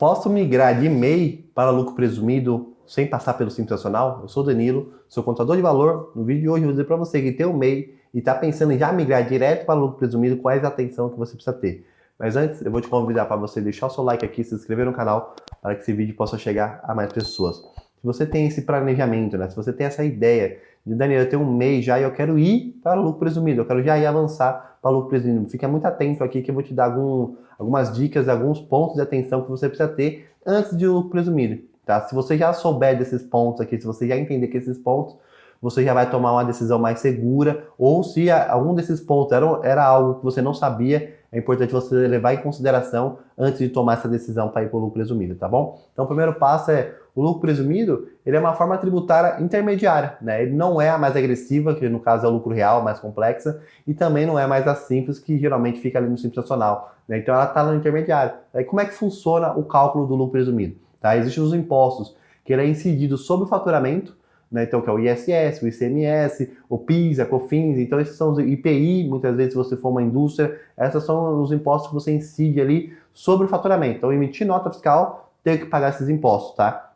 Posso migrar de MEI para lucro presumido sem passar pelo Simples Nacional? Eu sou o Danilo, sou contador de valor. No vídeo de hoje eu vou dizer para você que tem um MEI e está pensando em já migrar direto para lucro presumido, quais a atenção que você precisa ter. Mas antes, eu vou te convidar para você deixar o seu like aqui, se inscrever no canal, para que esse vídeo possa chegar a mais pessoas. Se você tem esse planejamento, né? Se você tem essa ideia de, Danilo, eu tenho um MEI já e eu quero ir para lucro presumido, eu quero já ir avançar para lucro presumido. Fica muito atento aqui que eu vou te dar algumas dicas, alguns pontos de atenção que você precisa ter antes de lucro presumido. Tá? Se você já souber desses pontos aqui, se você já entender que esses pontos, você já vai tomar uma decisão mais segura, ou se algum desses pontos era algo que você não sabia, é importante você levar em consideração antes de tomar essa decisão para ir para o lucro presumido, tá bom? Então o primeiro passo é, o lucro presumido, ele é uma forma tributária intermediária, né? Ele não é a mais agressiva, que no caso é o lucro real, mais complexa, e também não é mais a simples, que geralmente fica ali no Simples Nacional, né? Então ela está no intermediário. Aí como é que funciona o cálculo do lucro presumido? Tá? Existem os impostos que ele é incidido sobre o faturamento, né? Então, que é o ISS, o ICMS, o PIS, a COFINS, então esses são os IPI, muitas vezes se você for uma indústria, esses são os impostos que você incide ali sobre o faturamento. Então, emitir nota fiscal, tem que pagar esses impostos, tá?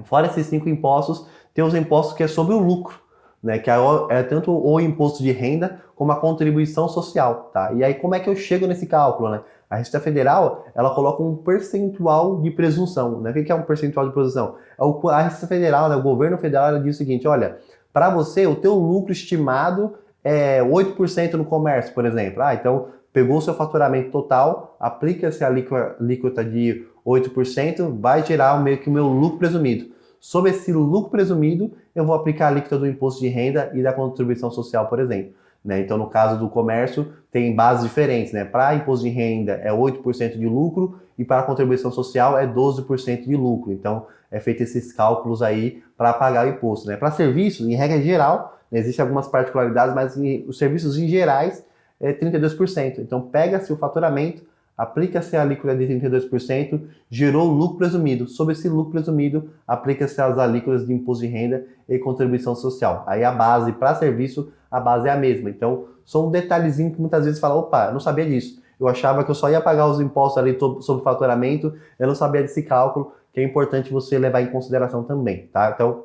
Fora esses 5 impostos, tem os impostos que é sobre o lucro, né? Que é tanto o imposto de renda como a contribuição social, tá? E aí, como é que eu chego nesse cálculo, né? A Receita Federal, ela coloca um percentual de presunção, né? O que é um percentual de presunção? A Receita Federal, né? O governo federal, ela diz o seguinte, olha, para você, o teu lucro estimado é 8% no comércio, por exemplo. Então, pegou o seu faturamento total, aplica-se a alíquota de 8%, vai gerar meio que o meu lucro presumido. Sobre esse lucro presumido, eu vou aplicar a alíquota do imposto de renda e da contribuição social, por exemplo. Né? Então, no caso do comércio, tem bases diferentes. Né? Para imposto de renda é 8% de lucro e para a contribuição social é 12% de lucro. Então, é feito esses cálculos aí para pagar o imposto. Né? Para serviços, em regra geral, né, existem algumas particularidades, mas os serviços em gerais é 32%. Então, pega-se o faturamento, aplica-se a alíquota de 32%, gerou lucro presumido. Sobre esse lucro presumido, aplica-se as alíquotas de imposto de renda e contribuição social. Aí a base para serviço, a base é a mesma. Então, são um detalhezinho que muitas vezes fala, opa, eu não sabia disso. Eu achava que eu só ia pagar os impostos ali sobre faturamento, eu não sabia desse cálculo, que é importante você levar em consideração também, tá? Então,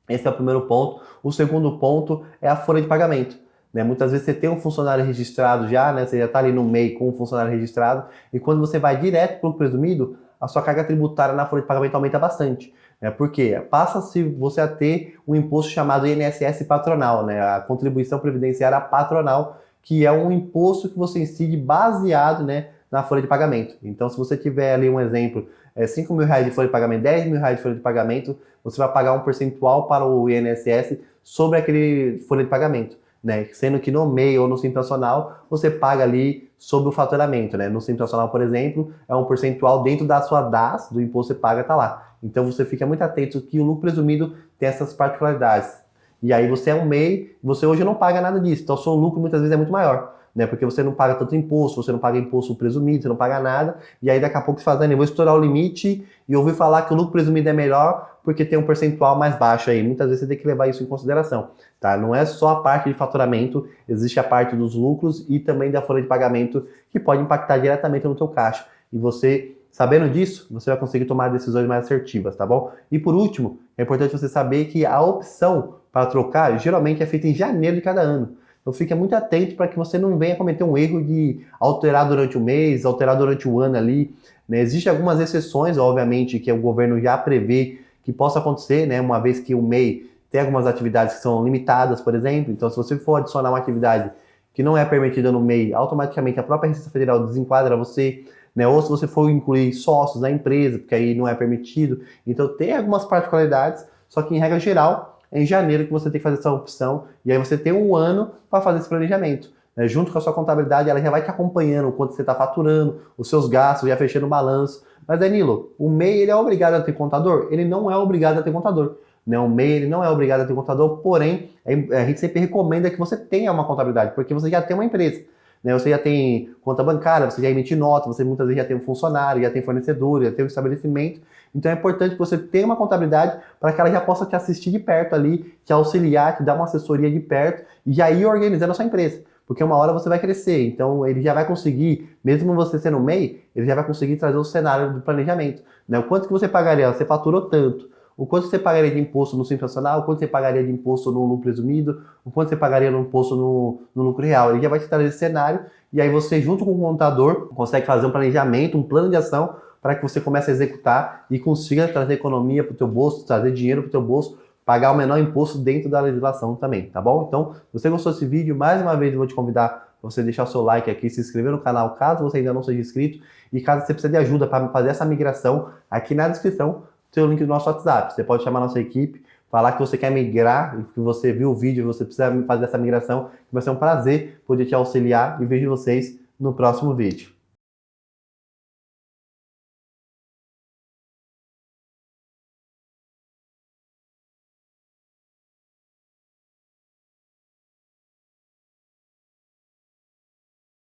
esse é o primeiro ponto. O segundo ponto é a folha de pagamento. Né? Muitas vezes você tem um funcionário registrado já, né? Você já está ali no MEI com um funcionário registrado, e quando você vai direto para o presumido, a sua carga tributária na folha de pagamento aumenta bastante. Né? Por quê? Passa-se você a ter um imposto chamado INSS patronal, né? A contribuição previdenciária patronal, que é um imposto que você incide baseado, né, na folha de pagamento. Então, se você tiver ali um exemplo, 5 mil reais de folha de pagamento, 10 mil reais de folha de pagamento, você vai pagar um percentual para o INSS sobre aquele folha de pagamento. Né? Sendo que no MEI ou no Simples Nacional, você paga ali sobre o faturamento. Né? No Simples Nacional, por exemplo, é um percentual dentro da sua DAS, do imposto que você paga, tá lá. Então você fica muito atento que o lucro presumido tem essas particularidades. E aí você é um MEI, você hoje não paga nada disso, então o seu lucro muitas vezes é muito maior. Né? Porque você não paga tanto imposto, você não paga imposto presumido, você não paga nada, e aí daqui a pouco você fala, Dani, eu vou estourar o limite e ouvir falar que o lucro presumido é melhor porque tem um percentual mais baixo aí. Muitas vezes você tem que levar isso em consideração. Tá? Não é só a parte de faturamento, existe a parte dos lucros e também da folha de pagamento que pode impactar diretamente no teu caixa. E você, sabendo disso, você vai conseguir tomar decisões mais assertivas, tá bom? E por último, é importante você saber que a opção para trocar geralmente é feita em janeiro de cada ano. Então fique muito atento para que você não venha cometer um erro de alterar durante o mês, alterar durante o ano ali. Né? Existem algumas exceções, obviamente, que o governo já prevê que possa acontecer, né? Uma vez que o MEI tem algumas atividades que são limitadas, por exemplo. Então, se você for adicionar uma atividade que não é permitida no MEI, automaticamente a própria Receita Federal desenquadra você, né? Ou se você for incluir sócios na empresa, porque aí não é permitido. Então, tem algumas particularidades, só que em regra geral, é em janeiro que você tem que fazer essa opção, e aí você tem um ano para fazer esse planejamento. Né? Junto com a sua contabilidade, ela já vai te acompanhando o quanto você está faturando, os seus gastos, já fechando o balanço. Mas, Danilo, o MEI ele é obrigado a ter contador? Ele não é obrigado a ter contador. Né? O MEI ele não é obrigado a ter contador, porém, a gente sempre recomenda que você tenha uma contabilidade, porque você já tem uma empresa. Né? Você já tem conta bancária, você já emite nota, você muitas vezes já tem um funcionário, já tem fornecedor, já tem um estabelecimento. Então é importante que você tenha uma contabilidade para que ela já possa te assistir de perto ali, te auxiliar, te dar uma assessoria de perto e já ir organizando a sua empresa. Porque uma hora você vai crescer, então ele já vai conseguir, mesmo você sendo MEI, ele já vai conseguir trazer o cenário do planejamento, né? O quanto que você pagaria? Você faturou tanto. O quanto você pagaria de imposto no Simples Nacional, o quanto você pagaria de imposto no lucro presumido, o quanto você pagaria no imposto no lucro real. Ele já vai te trazer esse cenário e aí você, junto com o contador, consegue fazer um planejamento, um plano de ação para que você comece a executar e consiga trazer economia para o teu bolso, trazer dinheiro para o teu bolso, pagar o menor imposto dentro da legislação também, tá bom? Então, se você gostou desse vídeo, mais uma vez eu vou te convidar para você deixar o seu like aqui, se inscrever no canal caso você ainda não seja inscrito e caso você precise de ajuda para fazer essa migração, aqui na descrição tem o link do nosso WhatsApp. Você pode chamar a nossa equipe, falar que você quer migrar, que você viu o vídeo e você precisa fazer essa migração, vai ser um prazer poder te auxiliar e vejo vocês no próximo vídeo.